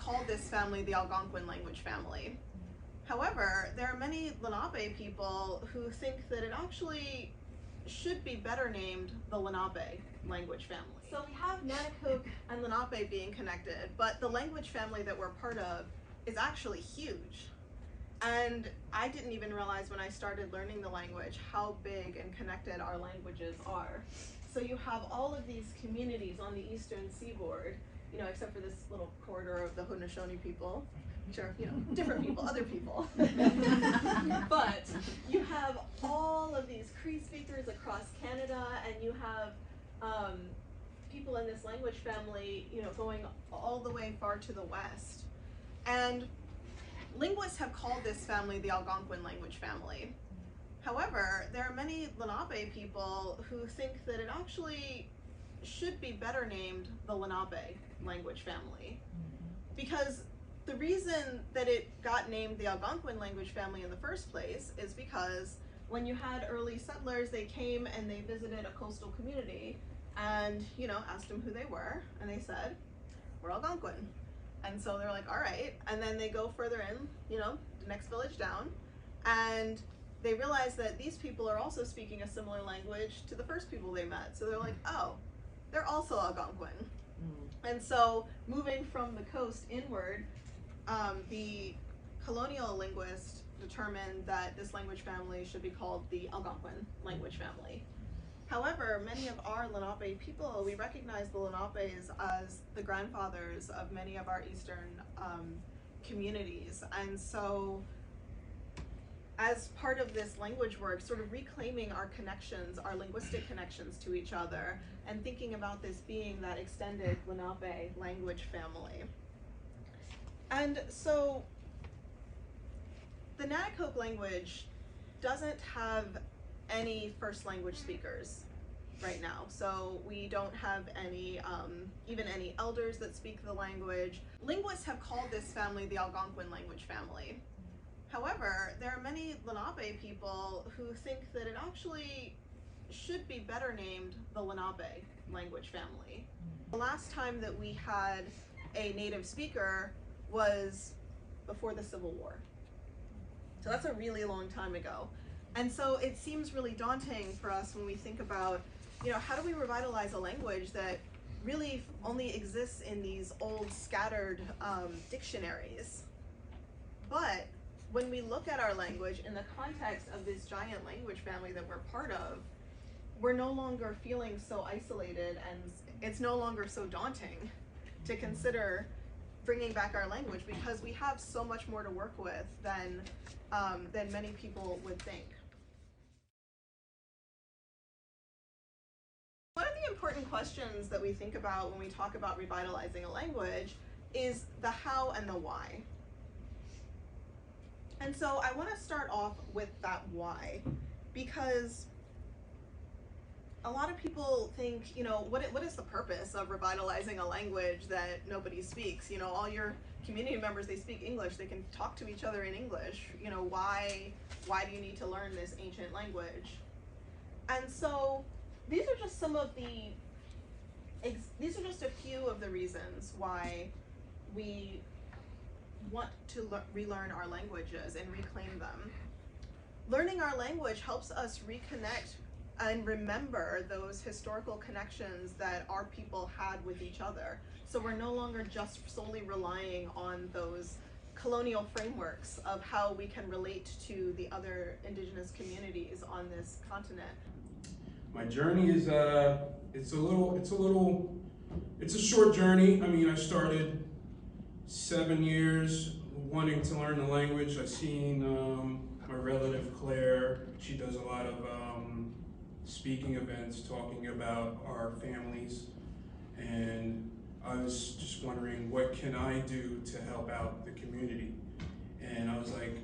called this family the Algonquin language family. However, there are many Lenape people who think that it actually should be better named the Lenape language family. So we have Nanticoke and Lenape being connected, but the language family that we're part of is actually huge. And I didn't even realize when I started learning the language how big and connected our languages are. So you have all of these communities on the eastern seaboard, you know, except for this little corridor of the Haudenosaunee people, which are, you know, different people, other people. But you have all of these Cree speakers across Canada, and you have people in this language family, you know, going all the way far to the west. And linguists have called this family the Algonquin language family. However, there are many Lenape people who think that it actually should be better named the Lenape language family. Because the reason that it got named the Algonquin language family in the first place is because when you had early settlers, they came and they visited a coastal community and, you know, asked them who they were, and they said, we're Algonquin. And so they're like, all right. And then they go further in, you know, the next village down, and they realize that these people are also speaking a similar language to the first people they met. So they're like, oh, they're also Algonquin. And so moving from the coast inward, the colonial linguist determined that this language family should be called the Algonquin language family. However, many of our Lenape people, we recognize the Lenapes as the grandfathers of many of our eastern communities. And so as part of this language work, sort of reclaiming our connections, our linguistic connections to each other, and thinking about this being that extended Lenape language family. And so the Nanticoke language doesn't have any first language speakers right now. So we don't have any, even any elders that speak the language. Linguists have called this family the Algonquin language family. However, there are many Lenape people who think that it actually should be better named the Lenape language family. The last time that we had a native speaker was before the Civil War. So that's a really long time ago. And so it seems really daunting for us when we think about, you know, how do we revitalize a language that really only exists in these old scattered dictionaries? But when we look at our language in the context of this giant language family that we're part of, we're no longer feeling so isolated, and it's no longer so daunting to consider bringing back our language, because we have so much more to work with than many people would think. One of the important questions that we think about when we talk about revitalizing a language is the how and the why. And so I want to start off with that why, because a lot of people think, you know, what is the purpose of revitalizing a language that nobody speaks? You know, all your community members, they speak English, they can talk to each other in English. You know, why do you need to learn this ancient language? And so these are just some of these are just a few of the reasons why we want to relearn our languages and reclaim them. Learning our language helps us reconnect and remember those historical connections that our people had with each other. So we're no longer just solely relying on those colonial frameworks of how we can relate to the other indigenous communities on this continent. My journey is it's a short journey. I mean, I started 7 years wanting to learn the language. I've seen my relative Claire. She does a lot of speaking events talking about our families, and I was just wondering, what can I do to help out the community? And I was like,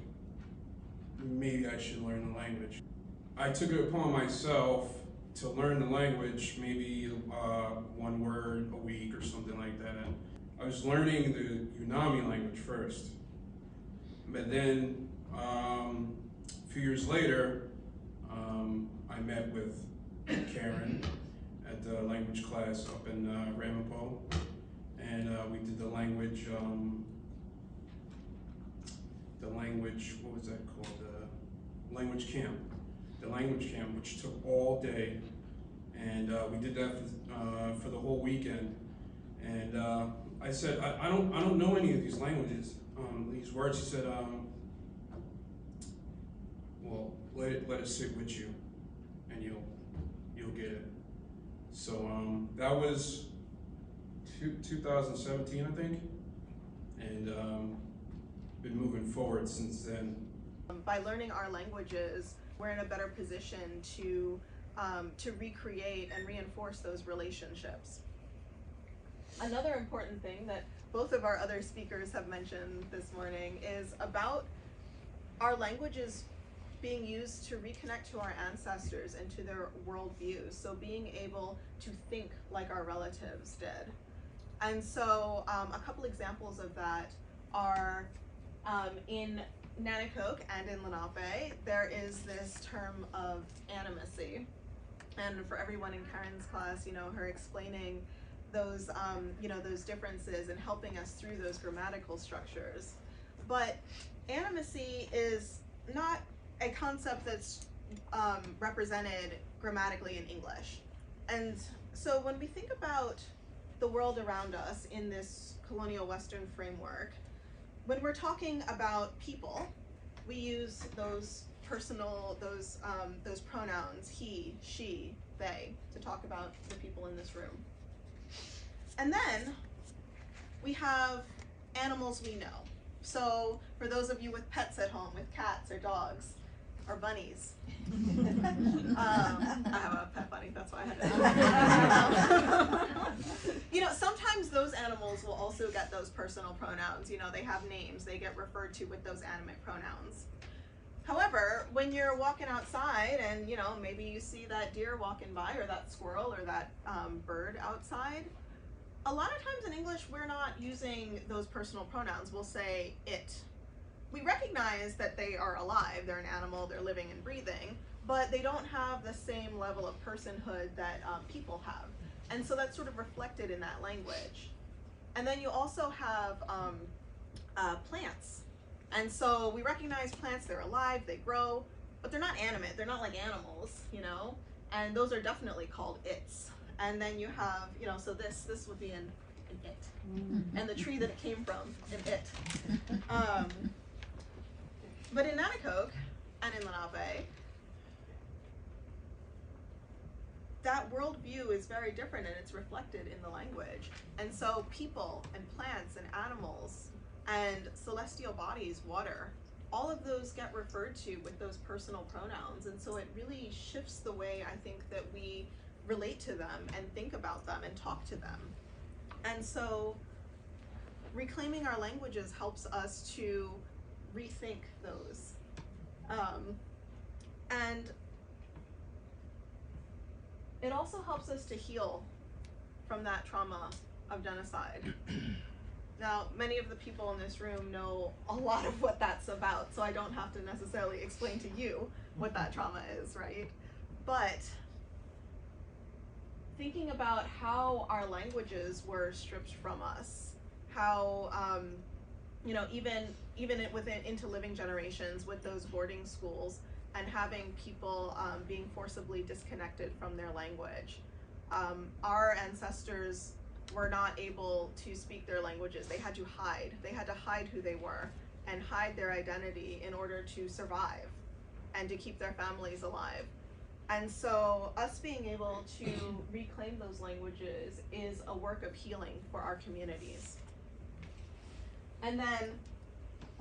maybe I should learn the language. I took it upon myself to learn the language, maybe one word a week or something like that. And I was learning the Unami language first, but then a few years later, I met with Karen at the language class up in Ramapo, and we did the language, what was that called? Language camp. The language camp, which took all day, and we did that for the whole weekend. And I said, I don't know any of these languages, these words. He said, well, let it sit with you, and you'll get it. So that was 2017, I think, and been moving forward since then. By learning our languages, we're in a better position to recreate and reinforce those relationships. Another important thing that both of our other speakers have mentioned this morning is about our languages being used to reconnect to our ancestors and to their worldviews. So being able to think like our relatives did. And so a couple examples of that are in Nanticoke and in Lunape, there is this term of animacy. And for everyone in Karen's class, you know, her explaining those, those differences and helping us through those grammatical structures. But animacy is not a concept that's represented grammatically in English. And so when we think about the world around us in this colonial Western framework, when we're talking about people, we use those personal, those pronouns, he, she, they, to talk about the people in this room. And then we have animals we know. So for those of you with pets at home, with cats or dogs or bunnies, I have a pet bunny, that's why I had to. Sometimes those animals will also get those personal pronouns. They have names, they get referred to with those animate pronouns. However, when you're walking outside and maybe you see that deer walking by or that squirrel or that bird outside, a lot of times in English we're not using those personal pronouns. We'll say it. We recognize that they are alive, they're an animal, they're living and breathing, but they don't have the same level of personhood that people have. And so that's sort of reflected in that language. And then you also have plants. And so we recognize plants, they're alive, they grow, but they're not animate, they're not like animals, and those are definitely called its. And then you have, so this would be an it. Mm-hmm. And the tree that it came from, an it. But in Nanticoke and in Lenape, that worldview is very different and it's reflected in the language. And so people and plants and animals and celestial bodies, water, all of those get referred to with those personal pronouns. And so it really shifts the way I think that we relate to them and think about them and talk to them. And so reclaiming our languages helps us to rethink those. And it also helps us to heal from that trauma of genocide. Now, many of the people in this room know a lot of what that's about, so I don't have to necessarily explain to you what that trauma is, right? But thinking about how our languages were stripped from us, how, even within into living generations with those boarding schools and having people being forcibly disconnected from their language. Our ancestors were not able to speak their languages. They had to hide. They had to hide who they were and hide their identity in order to survive and to keep their families alive. And so us being able to reclaim those languages is a work of healing for our communities. And then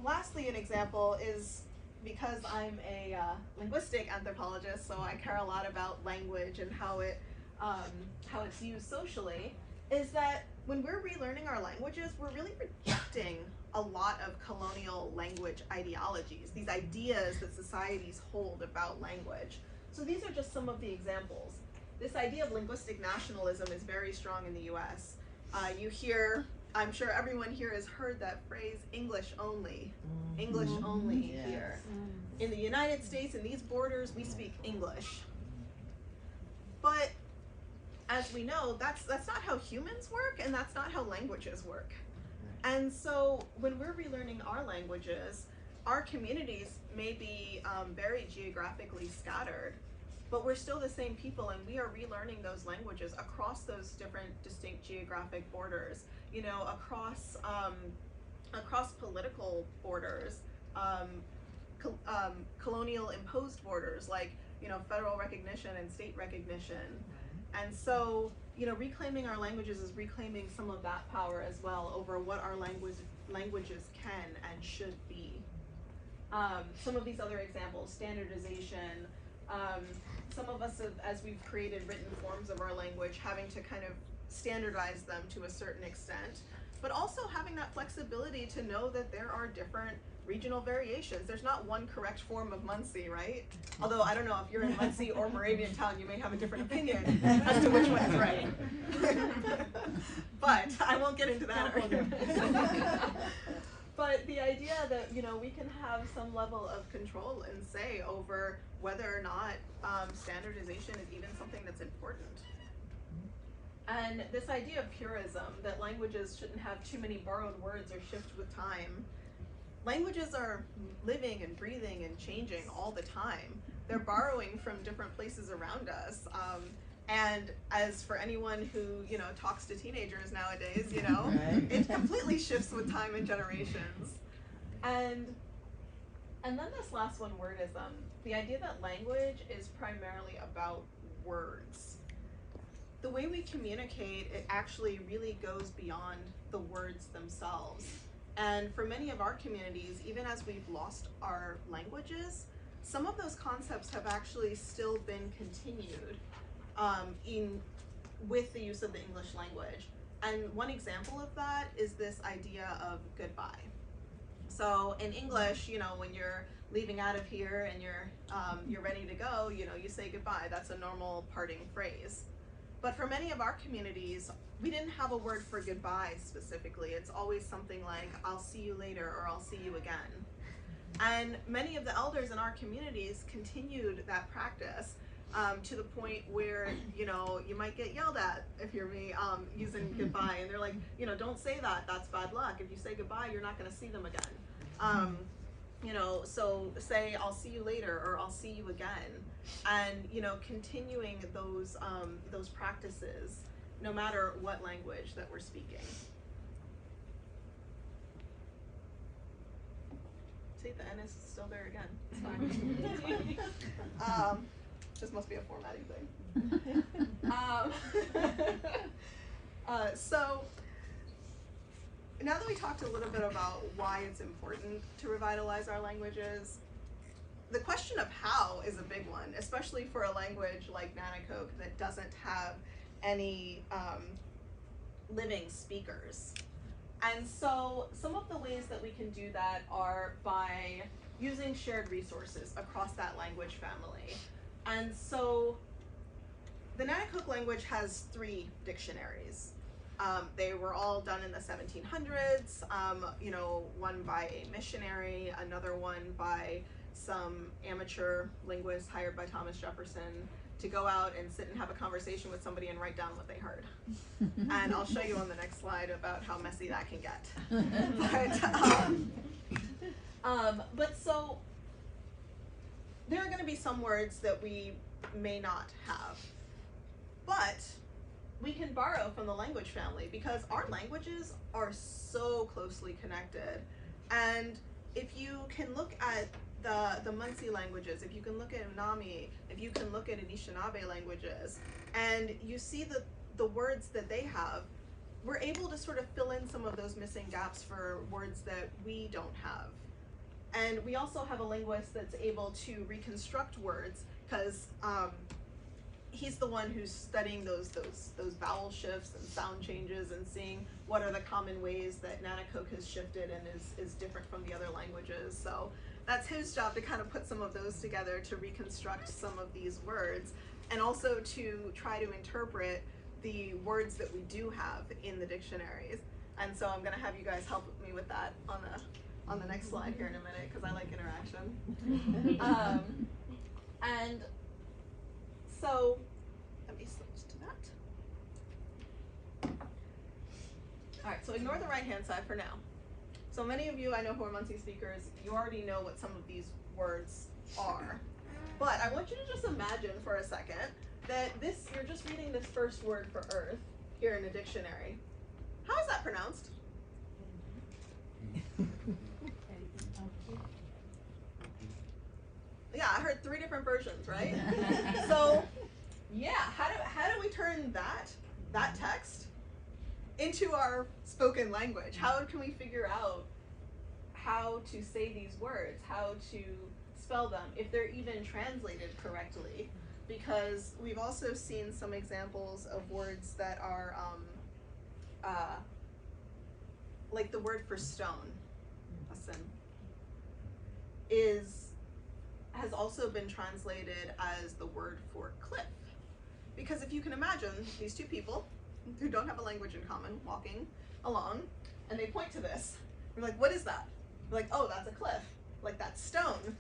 lastly, an example is, because I'm a linguistic anthropologist, so I care a lot about language and how it's used socially, is that when we're relearning our languages, we're really rejecting a lot of colonial language ideologies, these ideas that societies hold about language. So these are just some of the examples. This idea of linguistic nationalism is very strong in the US. You hear, I'm sure everyone here has heard that phrase, English only. English only here. In the United States, in these borders, we speak English. But as we know, that's not how humans work, and that's not how languages work. And so when we're relearning our languages, our communities may be very geographically scattered, but we're still the same people, and we are relearning those languages across those different distinct geographic borders, you know, across political borders, colonial imposed borders, like, you know, federal recognition and state recognition. And so, you know, reclaiming our languages is reclaiming some of that power as well over what our languages can and should be. Some of these other examples, standardization, some of us have, as we've created written forms of our language, having to kind of standardize them to a certain extent, but also having that flexibility to know that there are different regional variations. There's not one correct form of Munsee, right? Although I don't know, if you're in Munsee or Moravian Town, you may have a different opinion as to which one is right. But I won't get into that argument. But the idea that, you know, we can have some level of control and say over whether or not standardization is even something that's important. And this idea of purism, that languages shouldn't have too many borrowed words or shift with time. Languages are living and breathing and changing all the time. They're borrowing from different places around us. And as for anyone who, you know, talks to teenagers nowadays, you know, it completely shifts with time and generations. And then this last one, wordism, the idea that language is primarily about words. The way we communicate, it actually really goes beyond the words themselves. And for many of our communities, even as we've lost our languages, some of those concepts have actually still been continued with the use of the English language. And one example of that is this idea of goodbye. So in English, you know, when you're leaving out of here and you're ready to go, you know, you say goodbye. That's a normal parting phrase. But for many of our communities, we didn't have a word for goodbye specifically. It's always something like, I'll see you later, or I'll see you again. And many of the elders in our communities continued that practice to the point where, you know, you might get yelled at if you're using goodbye. And they're like, you know, don't say that, that's bad luck. If you say goodbye, you're not gonna see them again. You know, so say, I'll see you later, or I'll see you again. And, you know, continuing those practices, no matter what language that we're speaking. See, the N is still there again. It's fine. This must be a formatting thing. So now that we talked a little bit about why it's important to revitalize our languages, the question of how is a big one, especially for a language like Nanticoke that doesn't have any living speakers. And so some of the ways that we can do that are by using shared resources across that language family. And so the Nanticoke language has 3 dictionaries. They were all done in the 1700s, you know, one by a missionary, another one by some amateur linguist hired by Thomas Jefferson to go out and sit and have a conversation with somebody and write down what they heard. And I'll show you on the next slide about how messy that can get. But so there are going to be some words that we may not have, but we can borrow from the language family because our languages are so closely connected. And if you can look at the Munsee languages, if you can look at Unami, if you can look at Anishinaabe languages, and you see the words that they have, we're able to sort of fill in some of those missing gaps for words that we don't have. And we also have a linguist that's able to reconstruct words because he's the one who's studying those vowel shifts and sound changes and seeing what are the common ways that Nanticoke has shifted and is different from the other languages. So that's his job to kind of put some of those together to reconstruct some of these words and also to try to interpret the words that we do have in the dictionaries. And so I'm going to have you guys help me with that on the next slide here in a minute because I like interaction. And so let me switch to that. All right, so ignore the right-hand side for now. So many of you I know who are MUNSEE speakers, you already know what some of these words are. But I want you to just imagine for a second that you're just reading this first word for earth here in a dictionary. How is that pronounced? Yeah, I heard 3 different versions, right? So, yeah, how do we turn that text into our spoken language? How can we figure out how to say these words, how to spell them, if they're even translated correctly? Because we've also seen some examples of words that are like the word for stone, asin, has also been translated as the word for cliff. Because if you can imagine these 2 people who don't have a language in common walking along, and they point to this, we're like, what is that? We're like, oh, that's a cliff. Like, that's stone.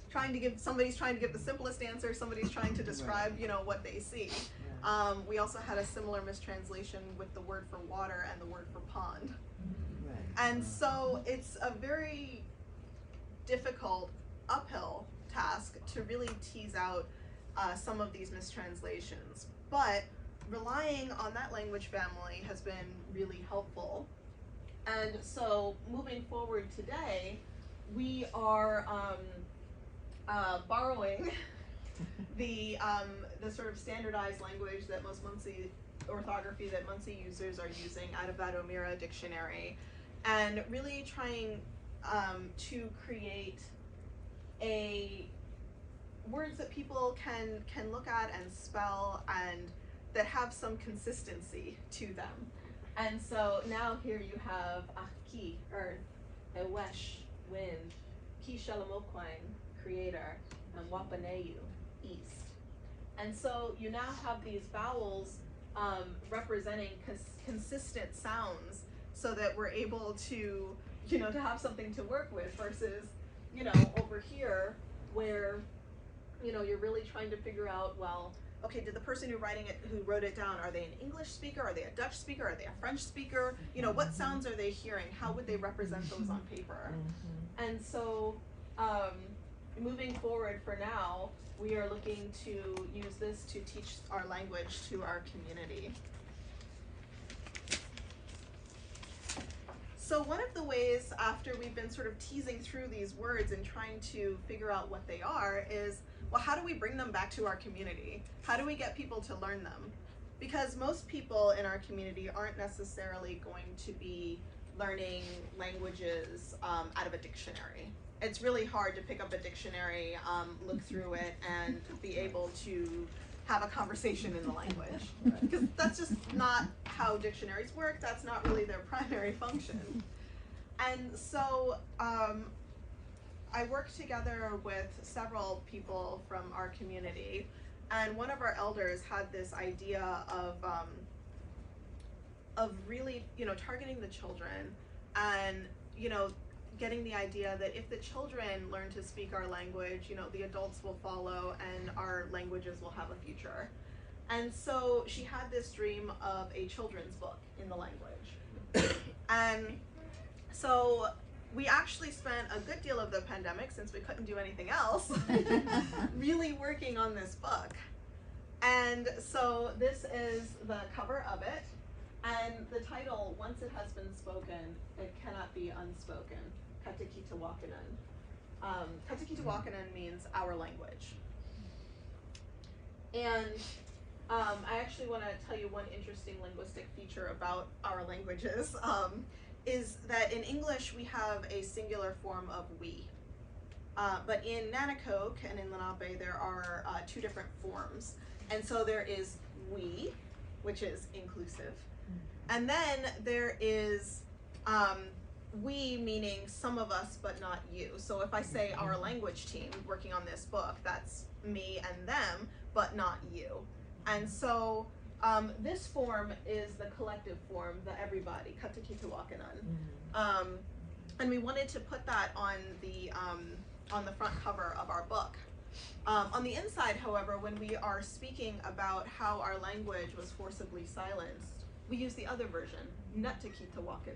Somebody's trying to give the simplest answer, somebody's trying to describe, you know, what they see. We also had a similar mistranslation with the word for water and the word for pond. And so it's a very difficult uphill task to really tease out some of these mistranslations. But relying on that language family has been really helpful. And so moving forward today, we are borrowing the sort of standardized language that most MUNSEE orthography that MUNSEE users are using out of that Omira dictionary, and really trying to create words that people can look at and spell and that have some consistency to them. And so now here you have Aki, earth, Ewesh, wind, Ki Shalamoquine, creator, and Wapaneyu, east. And so you now have these vowels representing consistent sounds, so that we're able to, you know, to have something to work with, versus, you know, over here where, you know, you're really trying to figure out, well, okay, did the person who wrote it down, are they an English speaker? Are they a Dutch speaker? Are they a French speaker? You know, what sounds are they hearing? How would they represent those on paper? And so, moving forward for now, we are looking to use this to teach our language to our community. So one of the ways, after we've been sort of teasing through these words and trying to figure out what they are, is, well, how do we bring them back to our community? How do we get people to learn them? Because most people in our community aren't necessarily going to be learning languages out of a dictionary. It's really hard to pick up a dictionary, look through it, and be able to have a conversation in the language. Because that's just not how dictionaries work. That's not really their primary function. And so I worked together with several people from our community, and one of our elders had this idea of really, you know, targeting the children, and, you know, getting the idea that if the children learn to speak our language, you know, the adults will follow and our languages will have a future. And so she had this dream of a children's book in the language. And so we actually spent a good deal of the pandemic, since we couldn't do anything else, really working on this book. And so this is the cover of it. And the title, once it has been spoken, it cannot be unspoken. Katikitawakanan. Katikitawakanan means our language. And I actually want to tell you one interesting linguistic feature about our languages, is that in English we have a singular form of we. But in Nanticoke and in Lunape there are 2 different forms. And so there is we, which is inclusive. And then there is we, meaning some of us but not you. So if I say our language team working on this book, that's me and them, but not you. And so this form is the collective form, the everybody, katikitawakanan. And we wanted to put that on the front cover of our book. On the inside, however, when we are speaking about how our language was forcibly silenced we use the other version, Nanticoke,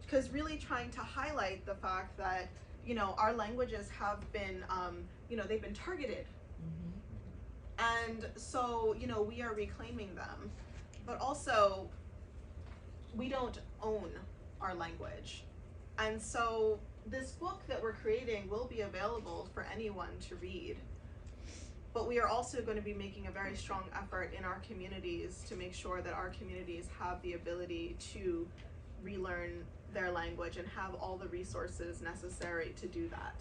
because really trying to highlight the fact that, you know, our languages have been, you know, they've been targeted. And so, you know, we are reclaiming them, but also we don't own our language. And so this book that we're creating will be available for anyone to read. But we are also going to be making a very strong effort in our communities to make sure that our communities have the ability to relearn their language and have all the resources necessary to do that.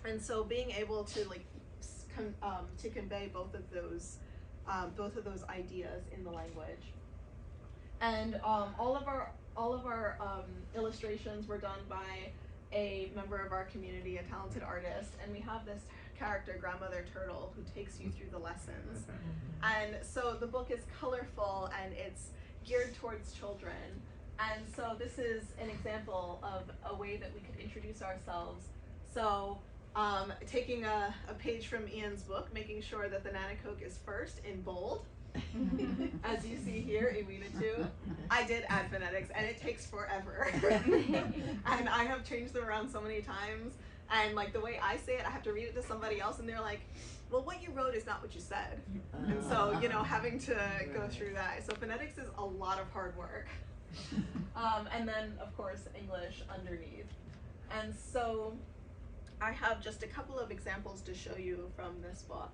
And so being able to to convey both of those ideas in the language. And all of our illustrations were done by a member of our community, a talented artist, and we have this character, Grandmother Turtle, who takes you through the lessons. And so the book is colorful and it's geared towards children. And so this is an example of a way that we could introduce ourselves. So taking a page from Ian's book, making sure that the Nanticoke is first in bold, as you see here, Iwina. I did add phonetics and it takes forever. And I have changed them around so many times. And like the way I say it, I have to read it to somebody else and they're like, well, what you wrote is not what you said. And so, you know, having to go through that. So phonetics is a lot of hard work. And then, of course, English underneath. And so I have just a couple of examples to show you from this book.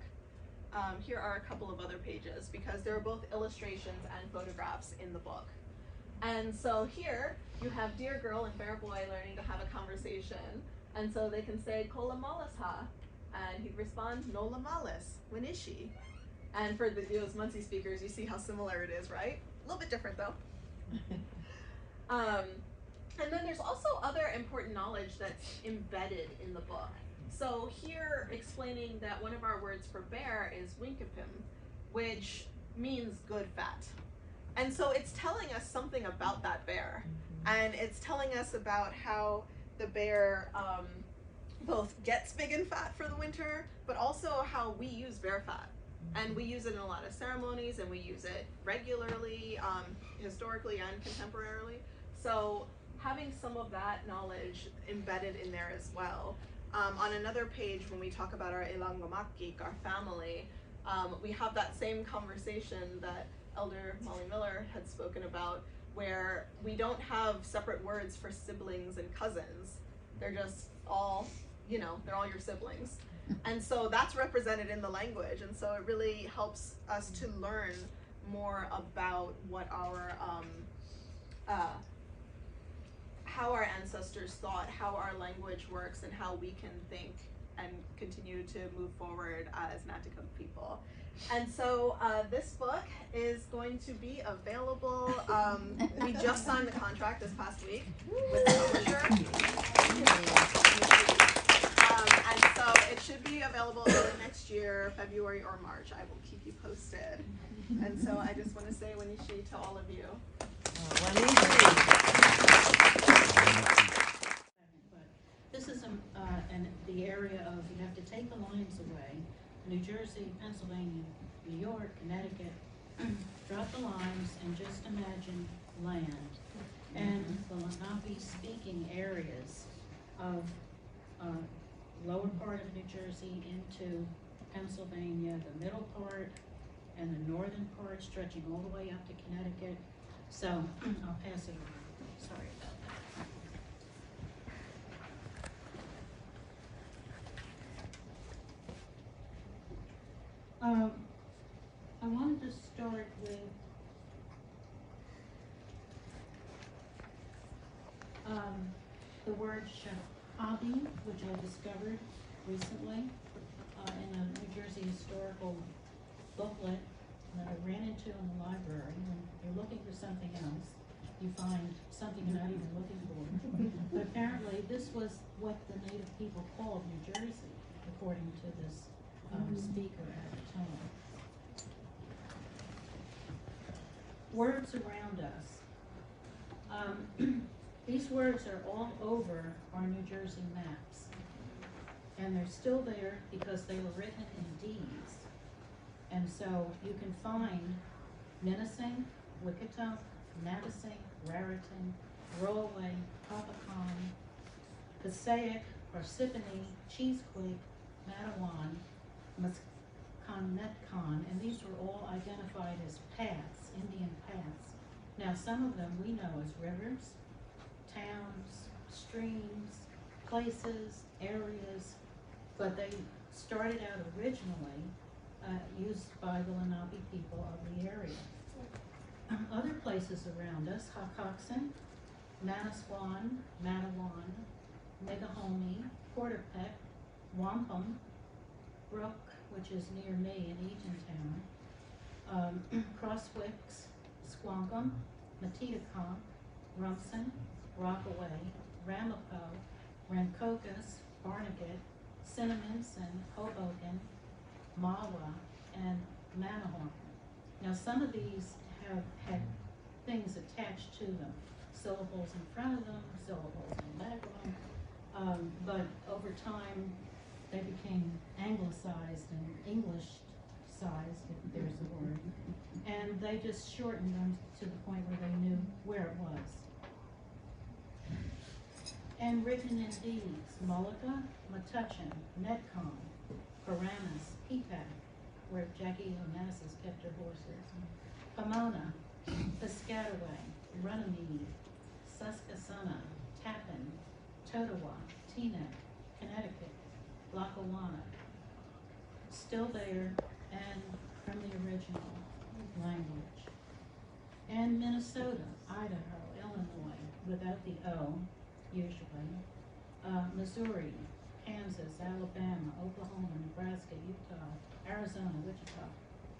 Here are a couple of other pages because there are both illustrations and photographs in the book. And so here you have dear girl and fair boy learning to have a conversation. And so they can say, Kola malas ha? And he'd respond, Nola malas, when is she? And for those Munsee speakers, you see how similar it is, right? A little bit different though. And then there's also other important knowledge that's embedded in the book. So here explaining that one of our words for bear is winkapim, which means good fat. And so it's telling us something about that bear. And it's telling us about how the bear both gets big and fat for the winter, but also how we use bear fat. And we use it in a lot of ceremonies and we use it regularly, historically and contemporarily. So having some of that knowledge embedded in there as well. On another page, when we talk about our Ilangomakik, our family, we have that same conversation that Elder Molly Miller had spoken about, where we don't have separate words for siblings and cousins. They're just all, you know, they're all your siblings. And so that's represented in the language. And so it really helps us to learn more about what our, how our ancestors thought, how our language works, and how we can think and continue to move forward as Nanticoke people. And so this book is going to be available. We just signed the contract this past week with the publisher. And so it should be available early next year, February or March. I will keep you posted. And so I just want to say Wanishi to all of you. This is the area of, you have to take the lines away. New Jersey, Pennsylvania, New York, Connecticut, drop the lines and just imagine land. And the Lenape speaking areas of lower part of New Jersey into Pennsylvania, the middle part and the northern part stretching all the way up to Connecticut. So I'll pass it around. Sorry about that. I wanted to start with the word shahabi, which I discovered recently in a New Jersey historical booklet that I ran into in the library. When you're looking for something else, you find something you're not even looking for. But apparently this was what the native people called New Jersey, according to this speaker at the time. Words around us. These words are all over our New Jersey maps. And they're still there because they were written in deeds. And so you can find menacing, Wicketown, Navesink, Raritan, Rollway, Popacon, Passaic, Parsippany, Cheesequake, Matawan, Musconetcon, and these were all identified as paths, Indian paths. Now, some of them we know as rivers, towns, streams, places, areas, but they started out originally used by the Lenape people of the area. Other places around us, Hocoxen, Manasquan, Matawan, Negahomie, Porterpeck, Wampum, Brook, which is near me in Eatontown, Crosswicks, Squonkam, Matitaconk, Rumson, Rockaway, Ramapo, Rancocas, Barnegat, Cinnaminson, Hoboken, Mawa, and Manahawk. Now, some of these have had things attached to them, syllables in front of them, syllables in the back of them, but over time they became anglicized and English-sized, if there's a word, and they just shortened them to the point where they knew where it was. And written in deeds, Mulliga, Metuchen, Netcom, Paramus, Peapack, where Jackie Onassis kept her horses, Pomona, Piscataway, Runnymede, Susquehanna, Tappan, Totowa, Teaneck, Connecticut, Lackawanna, still there and from the original language. And Minnesota, Idaho, Illinois, without the O, usually, Missouri, Kansas, Alabama, Oklahoma, Nebraska, Utah, Arizona, Wichita.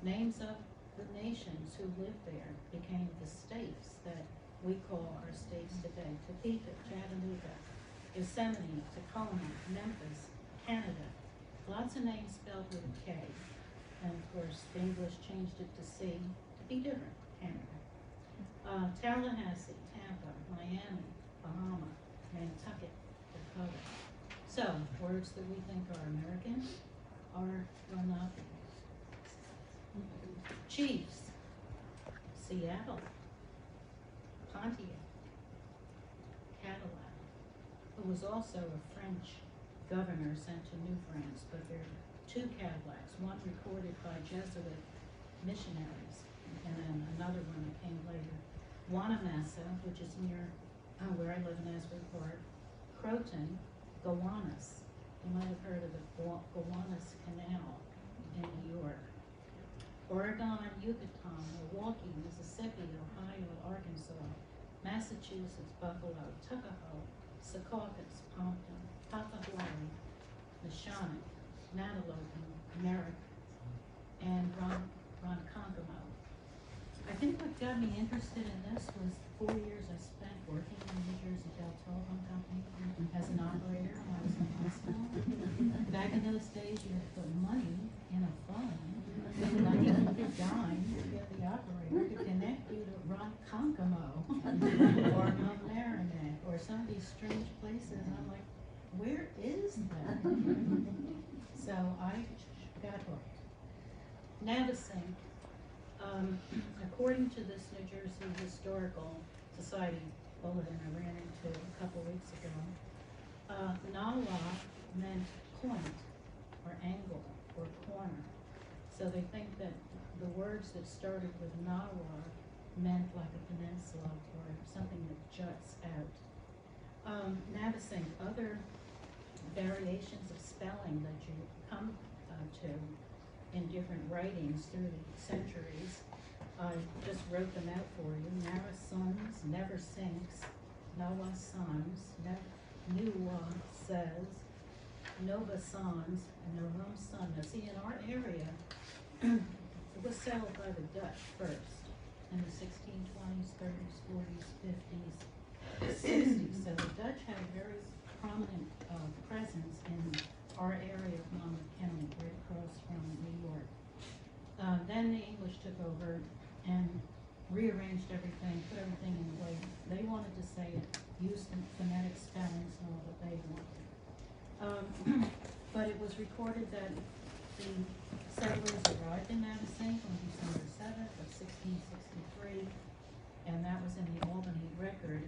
Names of the nations who lived there became the states that we call our states today. Topeka, Chattanooga, Yosemite, Tacoma, Memphis, Canada. Lots of names spelled with a K. And of course, the English changed it to C to be different, Canada. Tallahassee, Tampa, Miami, Bahama, Nantucket, Dakota. So, words that we think are American are Lenape. Chiefs, Seattle, Pontiac, Cadillac, who was also a French governor sent to New France, but there are two Cadillacs, one recorded by Jesuit missionaries, and then another one that came later. Wanamassa, which is near where I live in Asbury Park, Croton, Gowanus. You might have heard of the Gowanus Canal in New York. Oregon, Yucatan, Milwaukee, Mississippi, Ohio, Arkansas, Massachusetts, Buffalo, Tuckahoe, Secaucus, Pompton, Papahuari, Neshonoc, Natalogan, Merrick, and Ronkonkoma. I think what got me interested in this was 4 years I spent working in the New Jersey Bell Telephone Company as an operator when I was in high school. Back in those days, you had to put money in a phone, like a dime, to get the operator to connect you to Ronkonkoma or Mount Merrimack or some of these strange places. And I'm like, where is that? So I got hooked. Navesink. According to this New Jersey Historical Society bulletin I ran into a couple weeks ago, Nawa meant point or angle or corner. So they think that the words that started with Nawa meant like a peninsula or something that juts out. Navesink, other variations of spelling that you come to in different writings through the centuries. I just wrote them out for you. Nara Sons, Never Sinks, Nawa Sons, Nuwa Says, Nova Sons, and Novam Sun. Now see, in our area, it was settled by the Dutch first in the 1620s, 30s, 40s, 50s, 60s. So the Dutch had a very prominent presence in our area of Monmouth County, right across from New York. Then the English took over and rearranged everything, put everything in the way they wanted to say it, used the phonetic spellings and all that they wanted. But it was recorded that the settlers arrived in Nanticoke on December 7th of 1663, and that was in the Albany Record,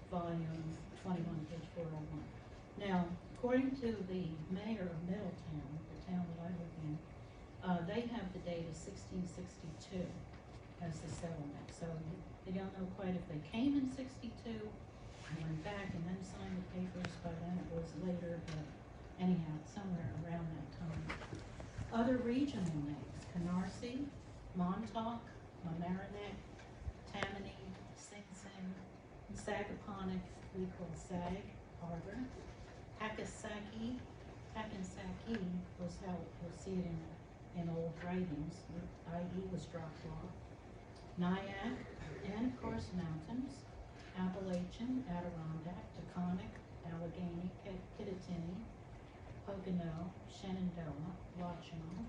volume 21, page 401. Now, according to the mayor of Middletown, the town that I live in, they have the date of 1662 as the settlement. So they don't know quite if they came in 62, and went back and then signed the papers. By then it was later, but anyhow, somewhere around that time. Other regional names: Canarsie, Montauk, Mamaroneck, Tammany, Sing Sing, Sagaponack, we call Sag Harbor, Hackensacky was how you'll see it in old writings, i.e. was dropped off. Nyack, and of course mountains: Appalachian, Adirondack, Taconic, Allegheny, Kittatinny, Pocono, Shenandoah, Watchung,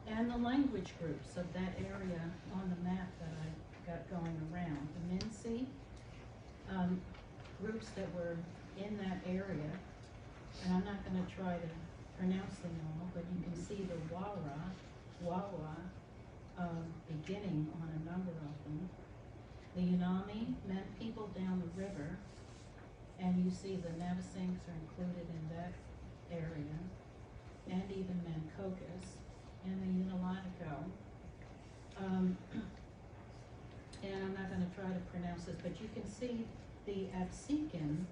and the language groups of that area on the map that I got going around. The MUNSEE, groups that were in that area, and I'm not going to try to pronounce them all, but you can see the Wawa, beginning on a number of them. The Unami meant people down the river, and you see the Navasinks are included in that area, and even Mancocus, and the Unalatico. And I'm not going to try to pronounce this, but you can see the Absecon.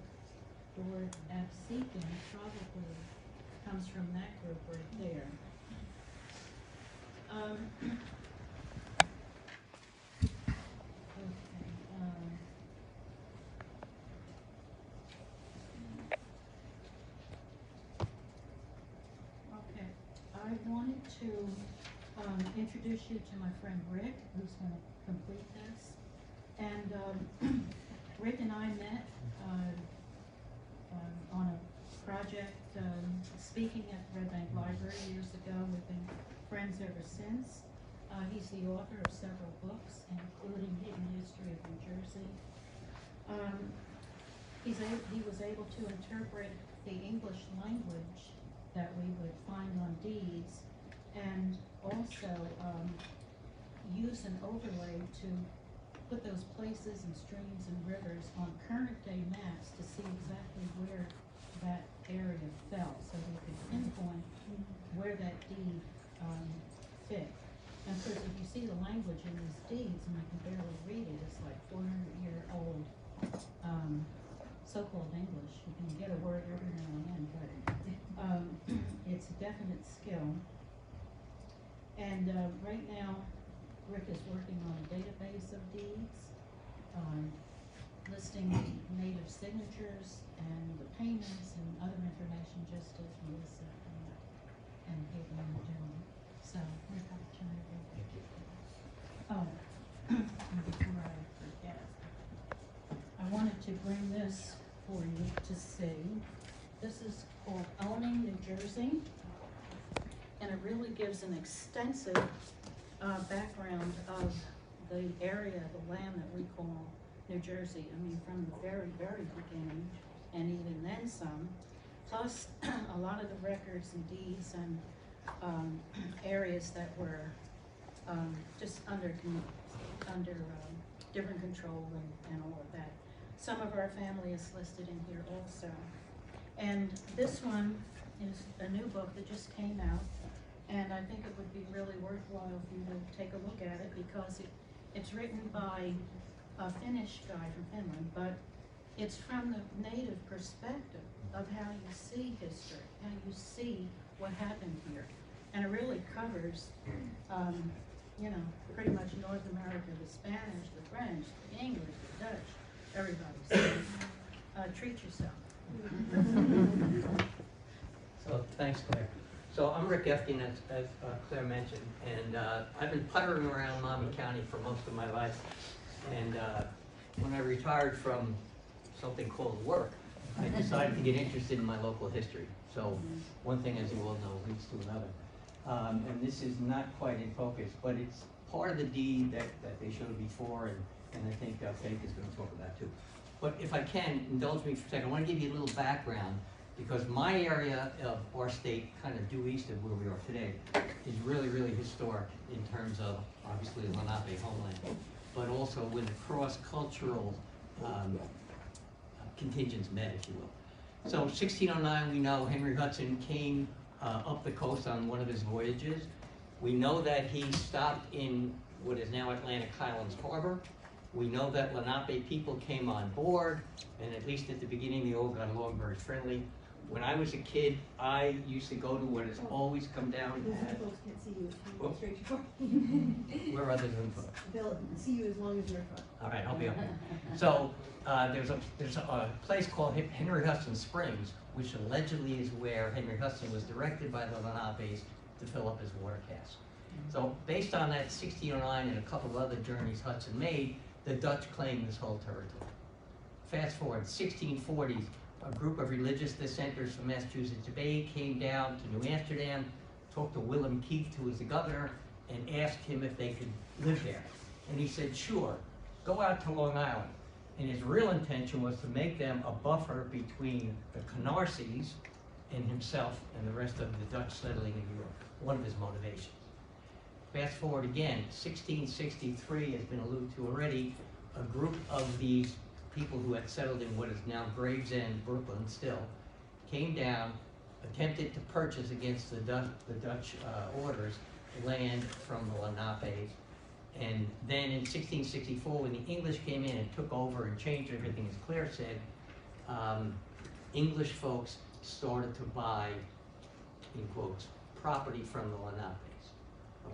The word Absecon probably comes from that group right there. Okay, I wanted to introduce you to my friend Rick, who's going to complete this. And Rick and I met on a project speaking at Red Bank Library years ago. We've been friends ever since. He's the author of several books, including Hidden History of New Jersey. He was able to interpret the English language that we would find on deeds, and also use an overlay to put those places and streams and rivers on current day maps to see exactly where that area fell, so we could pinpoint where that deed fit. And of course, if you see the language in these deeds and you can barely read it, it's like 400-year-old so-called English. You can get a word every now and then, but it's a definite skill. And right now, Rick is working on a database of deeds, listing the native signatures and the payments and other information, just as Melissa and Caitlin are doing. So, Rick, I'll turn it over. Oh, before I forget, I wanted to bring this for you to see. This is called Owning New Jersey, and it really gives an extensive background of the area, the land that we call New Jersey. I mean, from the very, very beginning, and even then some, plus a lot of the records and deeds and areas that were just under different control and all of that. Some of our family is listed in here also. And this one is a new book that just came out, and I think it would be really worthwhile for you to take a look at it, because it's written by a Finnish guy from Finland, but it's from the native perspective of how you see history, how you see what happened here. And it really covers, you know, pretty much North America, the Spanish, the French, the English, the Dutch, everybody. So treat yourself. So thanks, Claire. So I'm Rick Efting, as Claire mentioned, and I've been puttering around Monmouth County for most of my life. And when I retired from something called work, I decided to get interested in my local history. So one thing, as you all know, leads to another. And this is not quite in focus, but it's part of the deed that they showed before, and I think Faith is going to talk about too. But if I can, indulge me for a second, I want to give you a little background. because my area of our state, kind of due east of where we are today, is really, really historic in terms of obviously the Lenape homeland, but also with the cross-cultural contingents met, if you will. So 1609, we know Henry Hudson came up the coast on one of his voyages. We know that he stopped in what is now Atlantic Highlands Harbor. We know that Lenape people came on board, and at least at the beginning, they all got along very friendly. When I was a kid, I used to go to what has always come down at... Folks can't see you if you go straight to Where others than folks? They'll see you as long as you're front. All right, I'll be up there. So there's a place called Henry Hudson Springs, which allegedly is where Henry Hudson was directed by the Lenapes to fill up his water cask. So based on that 1609 and a couple of other journeys Hudson made, the Dutch claimed this whole territory. Fast forward, 1640s, a group of religious dissenters from Massachusetts Bay came down to New Amsterdam, talked to Willem Keith, who was the governor, and asked him if they could live there. And he said, sure, go out to Long Island. And his real intention was to make them a buffer between the Canarsies and himself and the rest of the Dutch settling in Europe, one of his motivations. Fast forward again, 1663 has been alluded to already, a group of these people who had settled in what is now Gravesend, Brooklyn still, came down, attempted to purchase against the Dutch orders land from the Lenapes. And then in 1664, when the English came in and took over and changed everything, as Claire said, English folks started to buy, in quotes, property from the Lenapes.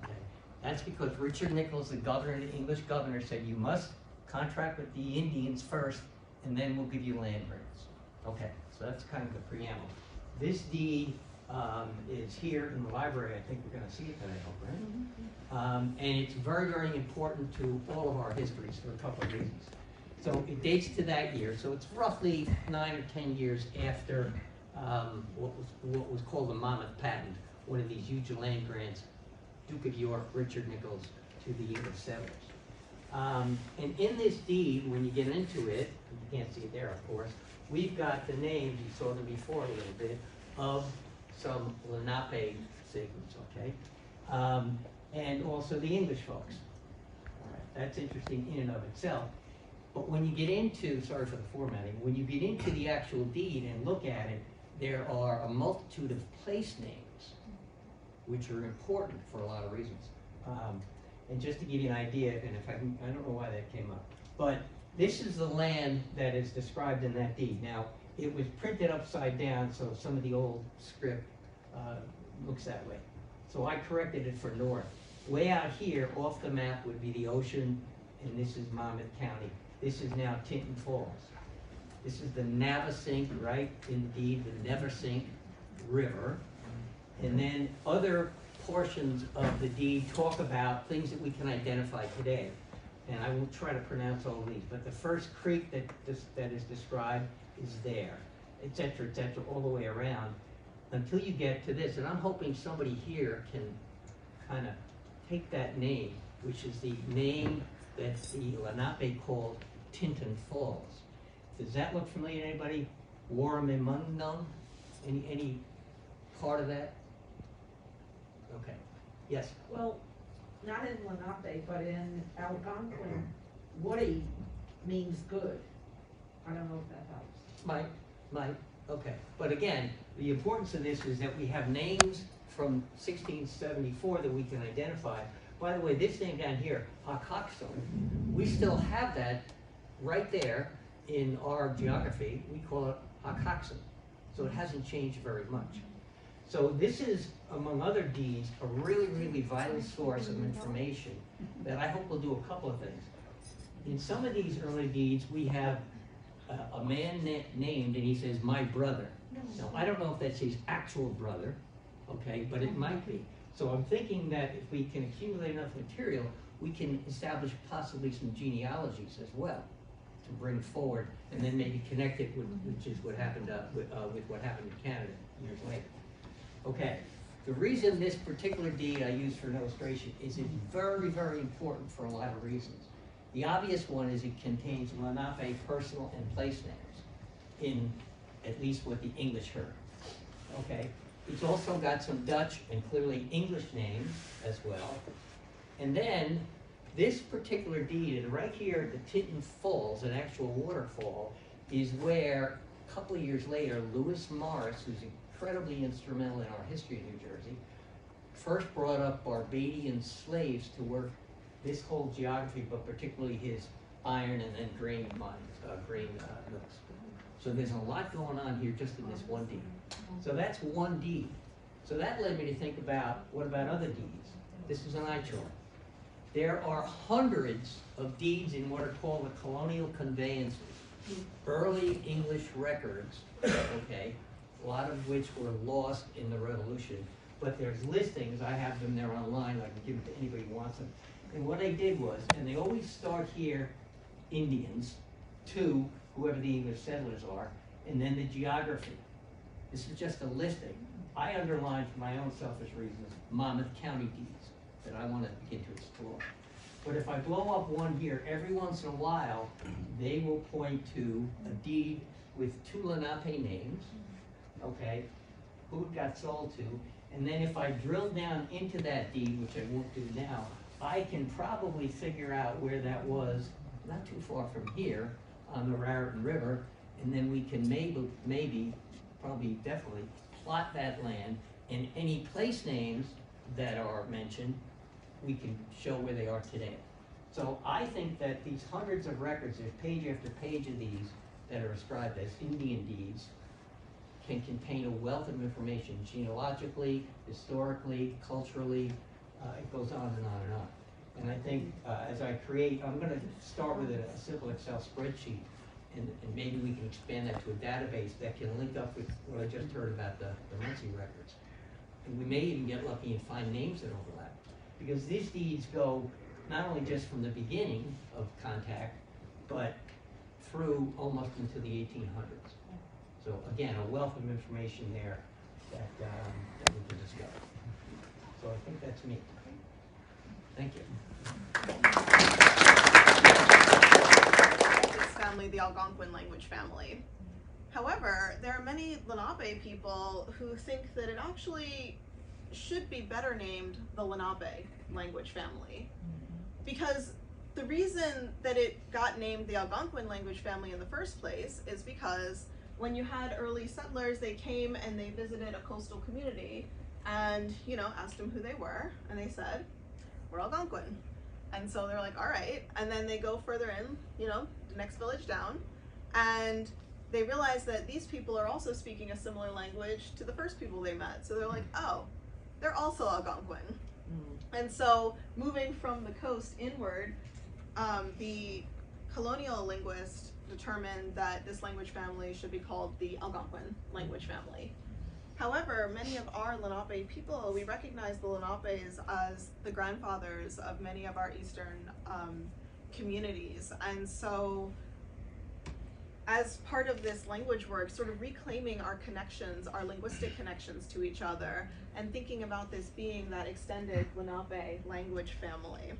Okay, that's because Richard Nichols, the governor, the English governor, said you must contract with the Indians first, and then we'll give you land grants. Okay, so that's kind of the preamble. This deed is here in the library. I think we're going to see it today, right? And it's very, very important to all of our histories for a couple of reasons. So it dates to that year, so it's roughly 9 or 10 years after what was called the Monmouth Patent, one of these huge land grants, Duke of York, Richard Nichols, to the English settlers. And in this deed, when you get into it, you can't see it there, of course, we've got the names, you saw them before a little bit, of some Lenape segments, okay? And also the English folks. All right, that's interesting in and of itself. But when you get into, sorry for the formatting, when you get into the actual deed and look at it, there are a multitude of place names, which are important for a lot of reasons. And just to give you an idea, and if I don't know why that came up, but this is the land that is described in that deed. Now, it was printed upside down, so some of the old script looks that way. So I corrected it for north. Way out here, off the map, would be the ocean, and this is Monmouth County. This is now Tinton Falls. This is the Navesink, right, in the deed, the Neversink River. And then other portions of the deed talk about things that we can identify today. And I won't try to pronounce all of these, but the first creek that is described is there, et cetera, all the way around, until you get to this. And I'm hoping somebody here can kind of take that name, which is the name that the Lenape called Tinton Falls. Does that look familiar to anybody? Warramimundum? Any part of that? Okay. Yes? Well, not in Lenape, but in Algonquin, woody means good. I don't know if that helps. Might, okay. But again, the importance of this is that we have names from 1674 that we can identify. By the way, this name down here, Hacoxum, we still have that right there in our geography. We call it Hacoxum. So it hasn't changed very much. So this is, among other deeds, a really, really vital source of information that I hope will do a couple of things. In some of these early deeds, we have a man named, and he says, my brother. Now, I don't know if that's his actual brother, okay, but it might be. So I'm thinking that if we can accumulate enough material, we can establish possibly some genealogies as well to bring forward, and then maybe connect it with, which is what happened with what happened in Canada years later. Okay, the reason this particular deed I use for an illustration is it's very, very important for a lot of reasons. The obvious one is it contains Lenape personal and place names in at least what the English heard. Okay, it's also got some Dutch and clearly English names as well. And then this particular deed, and right here at the Tinton Falls, an actual waterfall, is where a couple of years later, Lewis Morris, who's incredibly instrumental in our history of New Jersey, first brought up Barbadian slaves to work this whole geography, but particularly his iron and then grain mines, mills. So there's a lot going on here just in this one deed. So that's one deed. So that led me to think about, what about other deeds? This is an eye chart. There are hundreds of deeds in what are called the colonial conveyances, early English records, okay, a lot of which were lost in the Revolution. But there's listings, I have them there online, I can give them to anybody who wants them. And what they did was, and they always start here, Indians, to whoever the English settlers are, and then the geography. This is just a listing. I underlined for my own selfish reasons, Monmouth County deeds that I want to begin to explore. But if I blow up one here, every once in a while, they will point to a deed with 2 Lenape names, okay, who it got sold to, and then if I drill down into that deed, which I won't do now, I can probably figure out where that was, not too far from here, on the Raritan River, and then we can probably definitely plot that land, and any place names that are mentioned, we can show where they are today. So I think that these hundreds of records, there's page after page of these that are ascribed as Indian deeds, can contain a wealth of information, genealogically, historically, culturally, it goes on and on and on. And I think as I create, I'm going to start with a simple Excel spreadsheet, and maybe we can expand that to a database that can link up with what I just heard about the MUNSEE records. And we may even get lucky and find names that overlap. Because these deeds go not only just from the beginning of contact, but through almost into the 1800s. So again, a wealth of information there that we can discover. So I think that's me. Thank you. This family, the Algonquin language family. However, there are many Lenape people who think that it actually should be better named the Lenape language family. Because the reason that it got named the Algonquin language family in the first place is because when you had early settlers, they came and they visited a coastal community and, asked them who they were, and they said, we're Algonquin. And so they're like, all right. And then they go further in, the next village down, and they realize that these people are also speaking a similar language to the first people they met. So they're like, oh, they're also Algonquin. And so moving from the coast inward, the colonial linguist determined that this language family should be called the Algonquin language family. However, many of our Lenape people, we recognize the Lenapes as the grandfathers of many of our eastern communities. And so as part of this language work, sort of reclaiming our connections, our linguistic connections to each other, and thinking about this being that extended Lenape language family.